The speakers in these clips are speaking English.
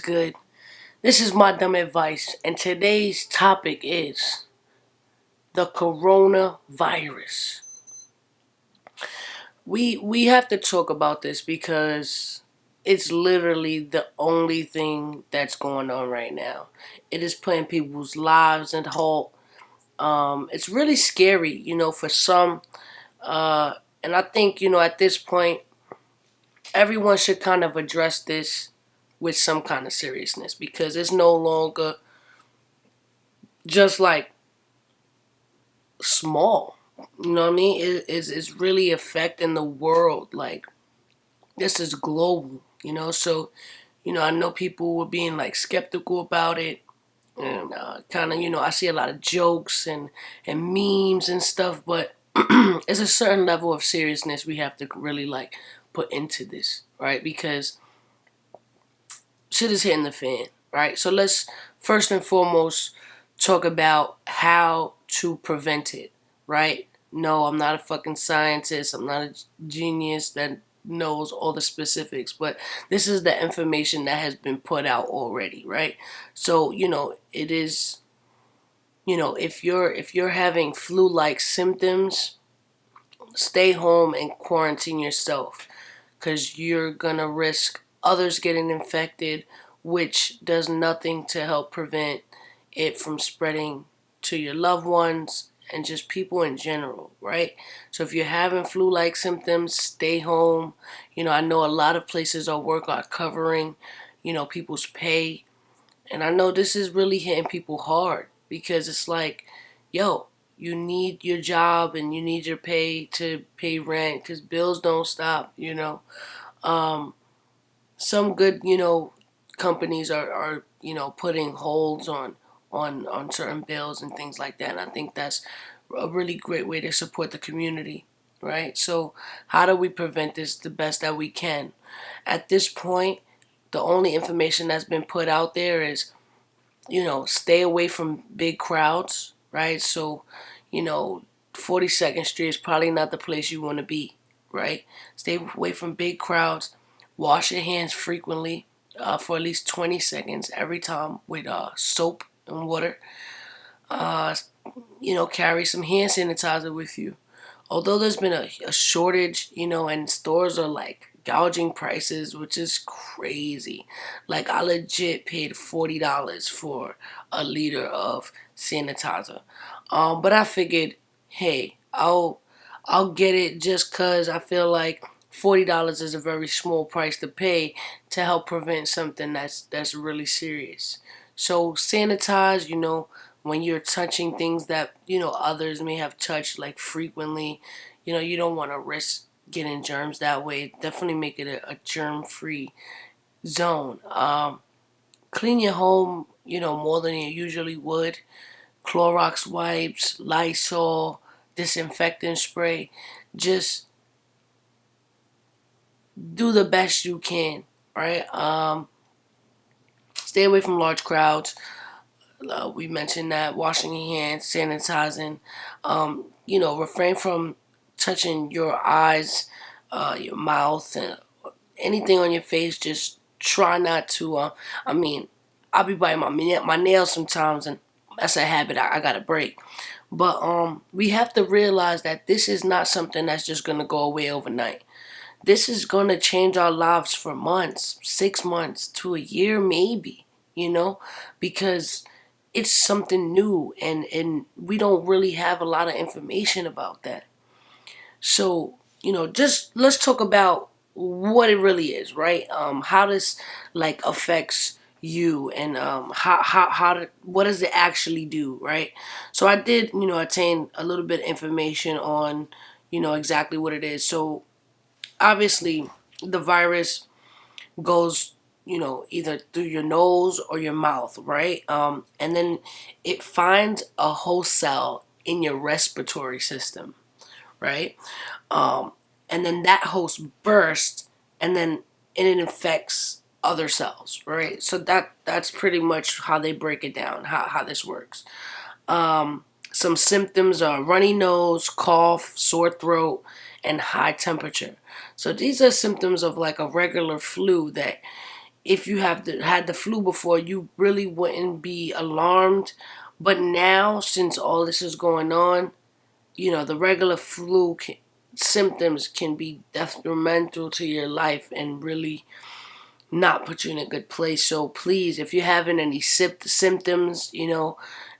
is good? This is my dumb advice, and today's topic is the coronavirus. We have to talk about this because it's literally the only thing that's going on right now. It is putting people's lives in halt. It's really scary, for some. And I think, at this point, everyone should kind of address this with some kind of seriousness because it's no longer just like small. You know what I mean? It's really affecting the world. Like, this is global, So, I know people were being like skeptical about it. And kind of, I see a lot of jokes and memes and stuff, but it's a certain level of seriousness we have to really like put into this, right? Because shit is hitting the fan, right? So let's first and foremost talk about how to prevent it, right? No, I'm not a fucking scientist. I'm not a genius that knows all the specifics, but this is the information that has been put out already, right? So, it is, if you're having flu-like symptoms, stay home and quarantine yourself because you're gonna risk others getting infected, which does nothing to help prevent it from spreading to your loved ones and just people in general, right? So if you're having flu-like symptoms, stay home. I know a lot of places at work are covering, people's pay. And I know this is really hitting people hard because it's like, yo, you need your job and you need your pay to pay rent because bills don't stop. Um, some good, companies are putting holds on certain bills and things like that. And I think that's a really great way to support the community, right? So how do we prevent this the best that we can? At this point, the only information that's been put out there is, stay away from big crowds, right? So, 42nd Street is probably not the place you want to be, right? Stay away from big crowds. Wash your hands frequently for at least 20 seconds every time with soap and water. Uh, carry some hand sanitizer with you. Although there's been a shortage, and stores are like gouging prices, which is crazy. Like, I legit paid $40 for a liter of sanitizer. But I figured, hey, I'll get it just cause I feel like $40 is a very small price to pay to help prevent something that's really serious. So sanitize, when you're touching things that, others may have touched like frequently. You don't want to risk getting germs that way. Definitely make it a germ-free zone. Clean your home, more than you usually would. Clorox wipes, Lysol, disinfectant spray. Just do the best you can, right? Stay away from large crowds. We mentioned that washing your hands, sanitizing. Refrain from touching your eyes, your mouth, and anything on your face. Just try not to. I mean, I'll be biting my nails sometimes, and that's a habit I gotta break. But we have to realize that this is not something that's just gonna go away overnight. This is gonna change our lives for months, 6 months to a year, maybe. Because it's something new, and we don't really have a lot of information about that. So, just let's talk about what it really is, right? How this like affects you, and what does it actually do, right? So I did, attain a little bit of information on, exactly what it is. So obviously the virus goes, either through your nose or your mouth, right? And then it finds a host cell in your respiratory system, right? Um, and then that host bursts, and it infects other cells, right? So that's pretty much how they break it down, how this works. Some symptoms are runny nose, cough, sore throat, and high temperature. So these are symptoms of like a regular flu that if you had the flu before, you really wouldn't be alarmed. But now, since all this is going on, the regular symptoms can be detrimental to your life and really not put you in a good place. So please, if you're having any symptoms,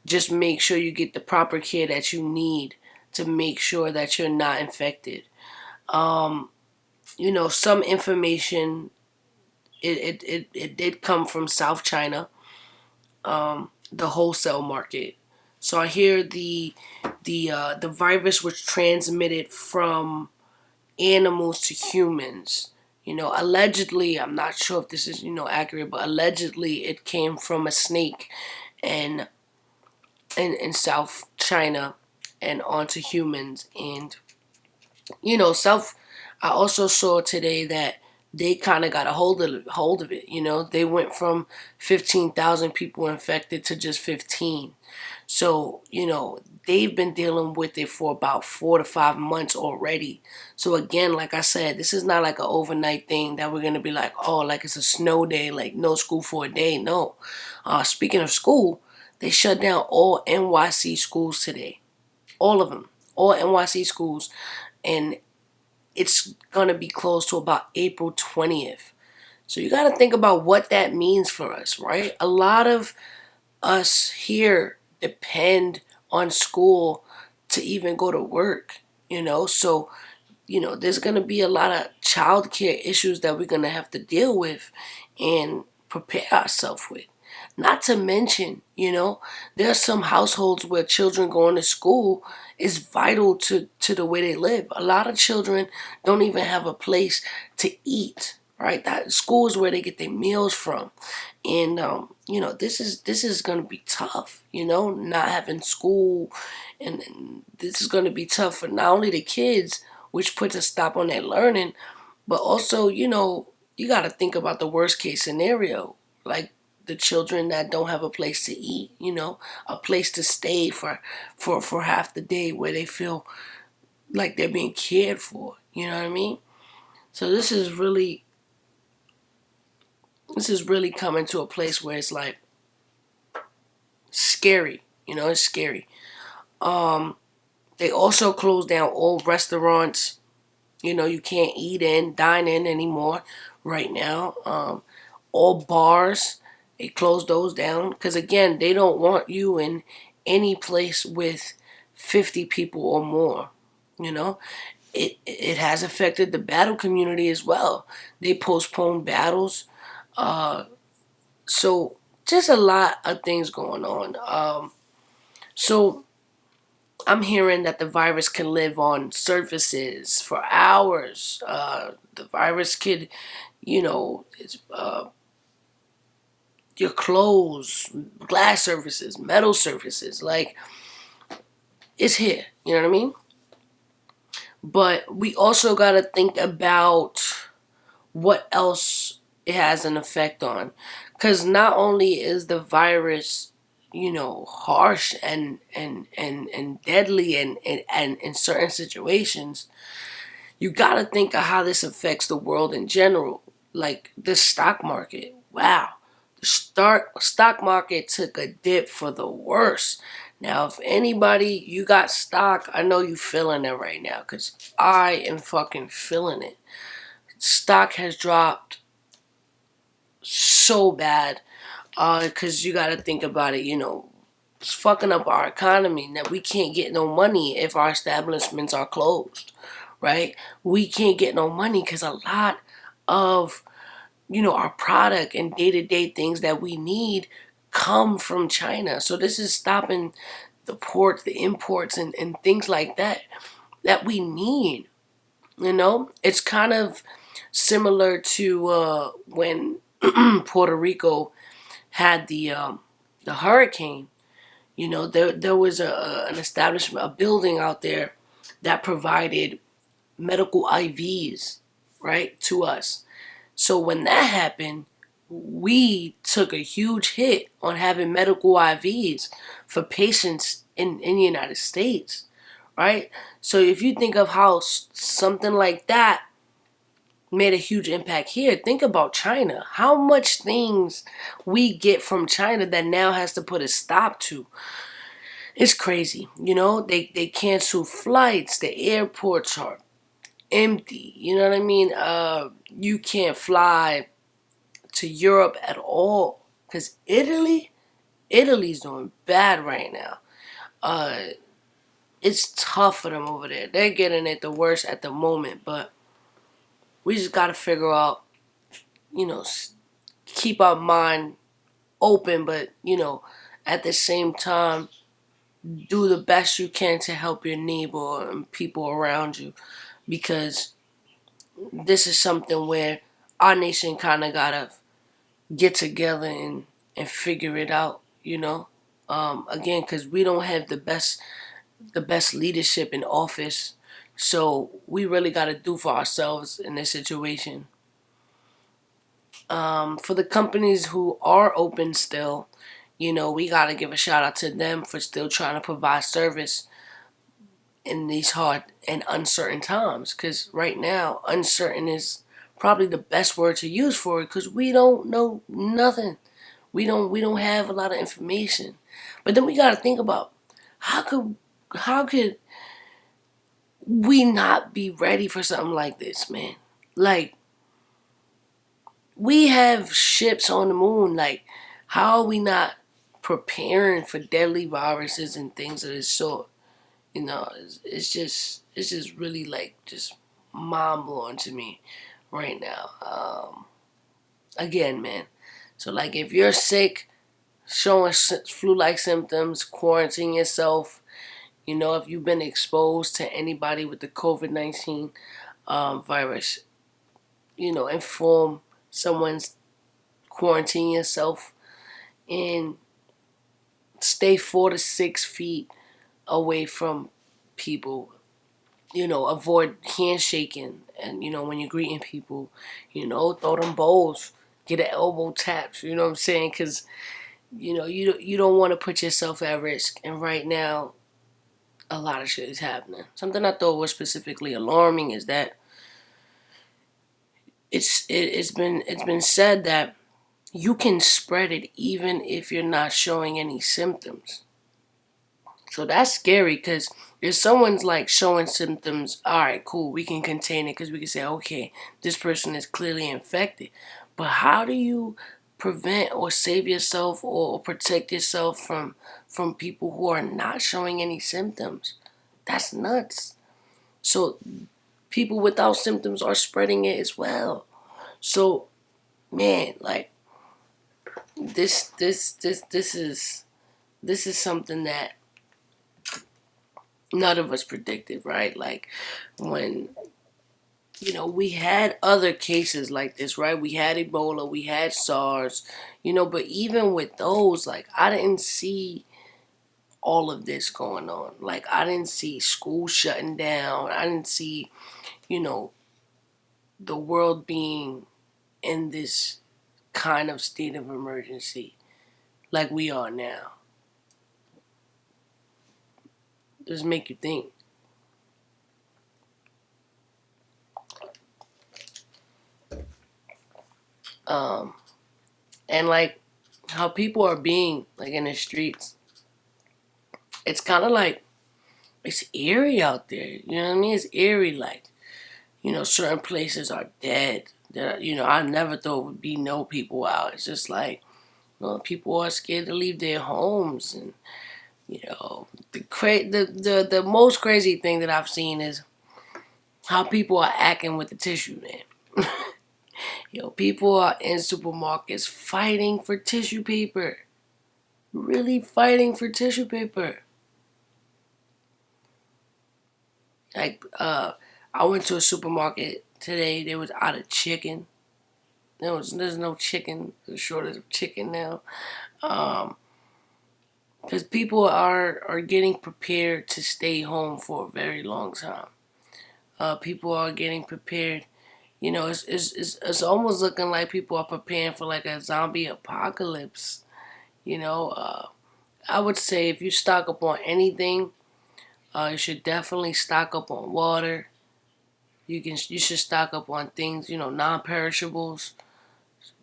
just make sure you get the proper care that you need to make sure that you're not infected. Some information, it did come from South China, the wholesale market. So I hear the virus was transmitted from animals to humans. Allegedly, I'm not sure if this is accurate, but allegedly it came from a snake and in South China and onto humans. And South. I also saw today that they kind of got a hold of it. They went from 15,000 people infected to just 15. So they've been dealing with it for about 4 to 5 months already. So again, like I said, this is not like an overnight thing that we're gonna be like, oh, like it's a snow day, like no school for a day. No. Speaking of school, they shut down all NYC schools today. All of them. All NYC schools. And it's going to be closed to about April 20th. So you got to think about what that means for us, right? A lot of us here depend on school to even go to work, So, there's going to be a lot of childcare issues that we're going to have to deal with and prepare ourselves with. Not to mention, there are some households where children going to school is vital to the way they live. A lot of children don't even have a place to eat, right? That school is where they get their meals from. And this is going to be tough, not having school, and this is going to be tough for not only the kids, which puts a stop on their learning, but also, you got to think about the worst case scenario, like the children that don't have a place to eat, a place to stay for half the day where they feel like they're being cared for. You know what I mean? So this is really coming to a place where it's like scary. It's scary. They also closed down all restaurants. You can't dine in anymore right now. All bars, they closed those down because again, they don't want you in any place with 50 people or more. You know, it has affected the battle community as well. They postponed battles. So just a lot of things going on. So I'm hearing that the virus can live on surfaces for hours. The virus could, it's, your clothes, glass surfaces, metal surfaces. Like, it's here. You know what I mean? But we also got to think about what else it has an effect on. Because not only is the virus, harsh and deadly and in certain situations, you got to think of how this affects the world in general. Like the stock market. Wow. The stock market took a dip for the worst. Now, if anybody, you got stock, I know you feeling it right now because I am fucking feeling it. Stock has dropped so bad because you got to think about it, it's fucking up our economy. That we can't get no money if our establishments are closed, right? We can't get no money because a lot of our product and day-to-day things that we need come from China. So this is stopping the ports, the imports, and things like that we need. It's kind of similar to when Puerto Rico had the hurricane. There was an establishment, a building out there that provided medical IVs, right, to us. So when that happened, we took a huge hit on having medical IVs for patients in the United States, right? So if you think of how something like that made a huge impact here. Think about China. How much things we get from China that now has to put a stop to. It's crazy. They cancel flights. The airports are empty. You know what I mean? You can't fly to Europe at all because Italy's doing bad right now. Uh, it's tough for them over there. They're getting it the worst at the moment, but we just gotta figure out, keep our mind open, but at the same time, do the best you can to help your neighbor and people around you, because this is something where our nation kind of gotta get together and figure it out. Again, because we don't have the best leadership in office, so we really got to do for ourselves in this situation. For the companies who are open still, we got to give a shout out to them for still trying to provide service in these hard and uncertain times, because right now uncertain is probably the best word to use for it, because we don't know nothing. We don't have a lot of information. But then we got to think about how could we not be ready for something like this, man? Like, we have ships on the moon. Like, how are we not preparing for deadly viruses and things of this sort? It's just really like just mind blowing to me right now. Again, man. So like, if you're sick, showing flu-like symptoms, quarantine yourself. If you've been exposed to anybody with the COVID-19 virus, inform someone's, quarantine yourself, and stay 4 to 6 feet away from people. Avoid handshaking, and when you're greeting people, throw them bowls, get an elbow taps. You know what I'm saying? Because you don't want to put yourself at risk. And right now, a lot of shit is happening. Something I thought was specifically alarming is that it's been said that you can spread it even if you're not showing any symptoms. So that's scary, because if someone's like showing symptoms, all right, cool, we can contain it because we can say, okay, this person is clearly infected. But how do you prevent or save yourself or protect yourself from people who are not showing any symptoms? That's nuts. So people without symptoms are spreading it as well. So, man, like, this is something that none of us predicted, right? Like, when we had other cases like this, right? We had Ebola, we had SARS, but even with those, like, I didn't see all of this going on. Like, I didn't see school shutting down. I didn't see, you know, the world being in this kind of state of emergency like we are now. Just make you think. Um, and like how people are being like in the streets, it's kind of like it's eerie out there. You know what I mean? It's eerie. Like, certain places are dead. I never thought would be no people out. It's just like, people are scared to leave their homes, and the most crazy thing that I've seen is how people are acting with the tissue, man. People are in supermarkets fighting for tissue paper. Really fighting for tissue paper. Like, I went to a supermarket today. They was out of chicken. There's no chicken. There's a shortage of chicken now. Because people are getting prepared to stay home for a very long time. People are getting prepared. It's almost looking like people are preparing for like a zombie apocalypse. I would say if you stock up on anything, you should definitely stock up on water. You should stock up on things, non-perishables,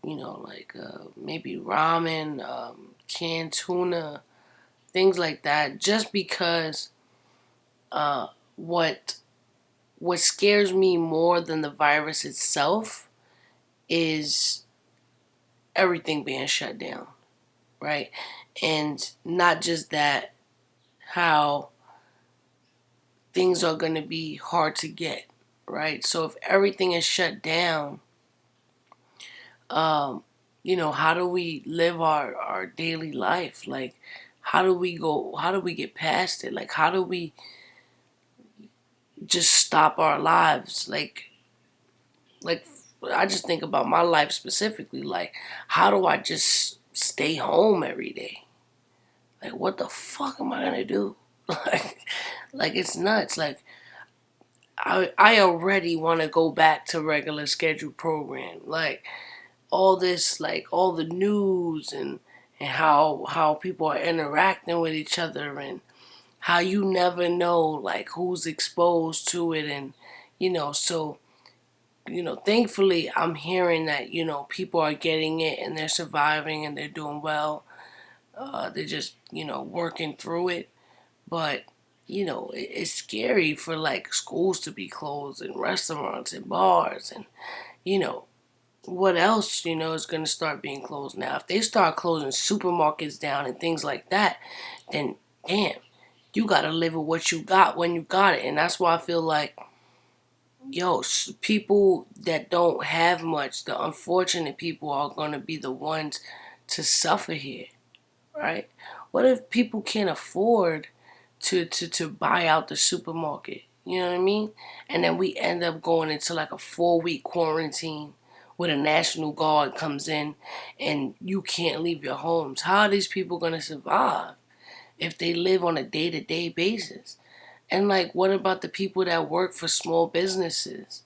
like maybe ramen, canned tuna, things like that. Just because uh, what what scares me more than the virus itself is everything being shut down, right? And not just that, how things are going to be hard to get, right? So if everything is shut down, um, how do we live our daily life? Like, how do we get past it? Like, how do we just stop our lives? Like, I just think about my life specifically. Like, how do I just stay home every day? Like, what the fuck am I gonna do? like, like it's nuts. Like, I already want to go back to regular scheduled program. Like, all this, like all the news and how people are interacting with each other, and how you never know like who's exposed to it. And so thankfully I'm hearing that people are getting it and they're surviving and they're doing well. They're just working through it. But it's scary for like schools to be closed and restaurants and bars and you know what else is going to start being closed now. If they start closing supermarkets down and things like that, then damn, you got to live with what you got when you got it. And that's why I feel like, people that don't have much, the unfortunate people, are going to be the ones to suffer here, right? What if people can't afford to buy out the supermarket? You know what I mean? And then we end up going into like a 4-week quarantine where the National Guard comes in and you can't leave your homes. How are these people going to survive if they live on a day-to-day basis? And like, what about the people that work for small businesses?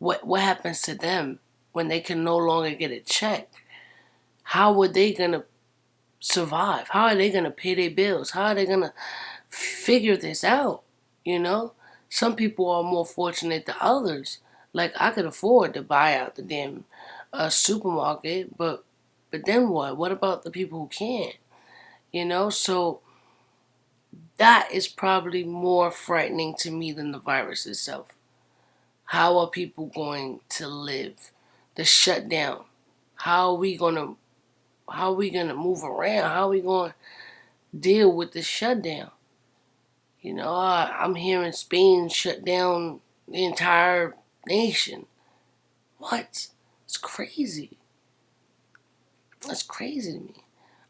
What happens to them when they can no longer get a check? How are they going to survive? How are they going to pay their bills? How are they going to figure this out? Some people are more fortunate than others. Like, I could afford to buy out the damn supermarket, but then what? What about the people who can't? So that is probably more frightening to me than the virus itself. How are people going to live? The shutdown. How are we gonna move around? How are we gonna deal with the shutdown? I'm hearing Spain shut down the entire nation. What? It's crazy. That's crazy to me.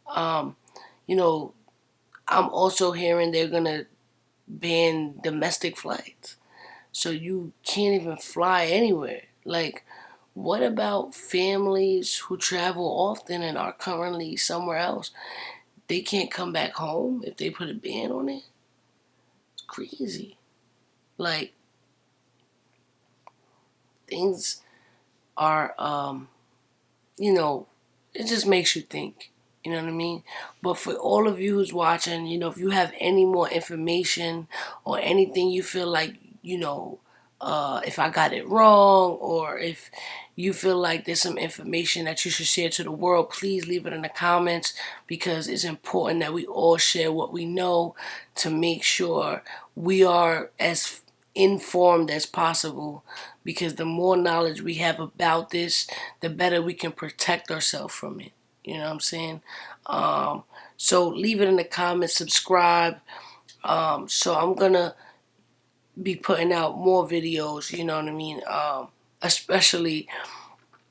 Um, you know, I'm also hearing they're gonna ban domestic flights. So you can't even fly anywhere. Like, what about families who travel often and are currently somewhere else? They can't come back home if they put a ban on it? It's crazy. Like, things are, it just makes you think. You know what I mean? But for all of you who's watching, if you have any more information or anything you feel like, if I got it wrong, or if you feel like there's some information that you should share to the world, please leave it in the comments, because it's important that we all share what we know to make sure we are as informed as possible, because the more knowledge we have about this, the better we can protect ourselves from it. You know what I'm saying? So leave it in the comments, subscribe. So I'm gonna be putting out more videos, you know what I mean? Especially,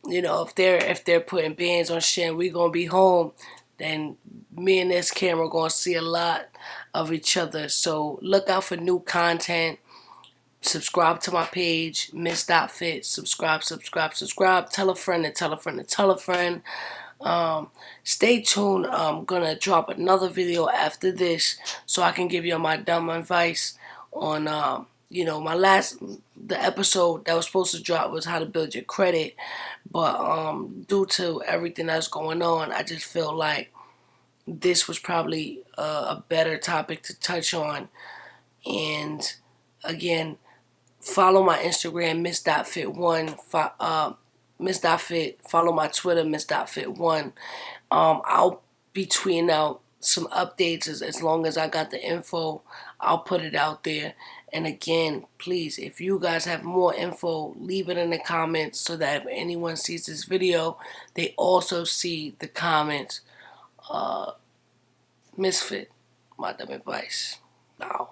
if they're putting bans on shit and we gonna be home, then me and this camera gonna see a lot of each other. So look out for new content. Subscribe to my page, Ms.Fit. Subscribe, subscribe, subscribe. Tell a friend and tell a friend and tell a friend. Stay tuned. I'm gonna drop another video after this so I can give you my dumb advice on the episode that was supposed to drop was how to build your credit, but due to everything that's going on, I just feel like this was probably a better topic to touch on. And again, follow my Instagram, Ms.Fit1. Ms.Fit. Follow my Twitter, Ms.Fit1. I'll be tweeting out some updates as long as I got the info. I'll put it out there. And again, please, if you guys have more info, leave it in the comments so that if anyone sees this video, they also see the comments. Ms.Fit, my dumb advice. Now.